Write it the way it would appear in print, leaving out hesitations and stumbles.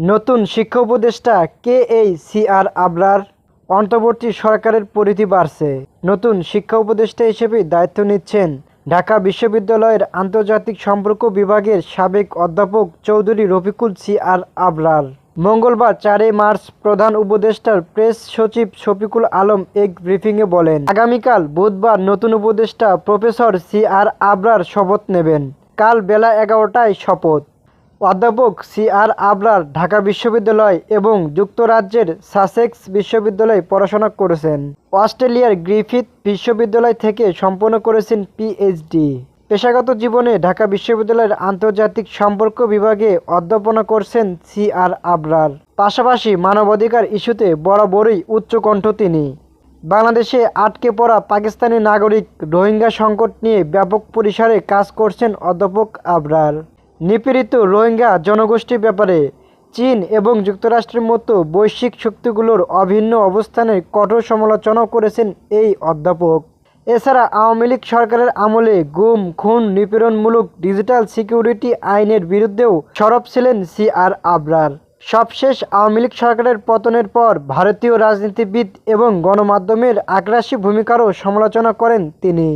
নতুন শিক্ষা উপদেষ্টা কে.এইচ.সি.আর. আবরার। অন্তর্বর্তী সরকারের পরিধি বাড়ছে। নতুন শিক্ষা উপদেষ্টা হিসেবে দায়িত্ব নিচ্ছেন ঢাকা বিশ্ববিদ্যালয়ের আন্তর্জাতিক সম্পর্ক বিভাগের সাবেক অধ্যাপক চৌধুরী রফিকুল সি.আর. আবরার। মঙ্গলবার 4 মার্চ প্রধান উপদেষ্টার প্রেস সচিব শফিকুল আলম এক ব্রিফিংয়ে বলেন, আগামীকাল বুধবার নতুন উপদেষ্টা প্রফেসর সি.আর. আবরার শপথ নেবেন। কাল বেলা 11টায় শপথ। অধ্যাপক সি.আর. আবরার ঢাকা বিশ্ববিদ্যালয় এবং যুক্তরাজ্যের সাসেক্স বিশ্ববিদ্যালয়ে পড়াশোনা করেছেন। অস্ট্রেলিয়ার গ্রিফিথ বিশ্ববিদ্যালয় থেকে সম্পন্ন করেছেন পিএইচডি। পেশাগত জীবনে ঢাকা বিশ্ববিদ্যালয়ের আন্তর্জাতিক সম্পর্ক বিভাগে অধ্যাপনা করছেন সি.আর. আবরার। পাশাপাশি মানবাধিকার ইস্যুতে বরাবরই উচ্চকণ্ঠ তিনি। বাংলাদেশে আটকে পড়া পাকিস্তানি নাগরিক রোহিঙ্গা সংকট নিয়ে ব্যাপক পরিসরে কাজ করছেন অধ্যাপক আবরার। নিপীড়িত রোহিঙ্গা জনগোষ্ঠীর ব্যাপারে চীন এবং যুক্তরাষ্ট্রের মতো বৈশ্বিক শক্তিগুলোর অভিন্ন অবস্থানের কঠোর সমালোচনাও করেছেন এই অধ্যাপক। এছাড়া আওয়ামী লীগ সরকারের আমলে গুম, খুন, নিপীড়নমূলক ডিজিটাল সিকিউরিটি আইনের বিরুদ্ধেও সরব ছিলেন সি.আর. আবরার। সবশেষ আওয়ামী লীগ সরকারের পতনের পর ভারতীয় রাজনীতিবিদ এবং গণমাধ্যমের আগ্রাসী ভূমিকারও সমালোচনা করেন তিনি।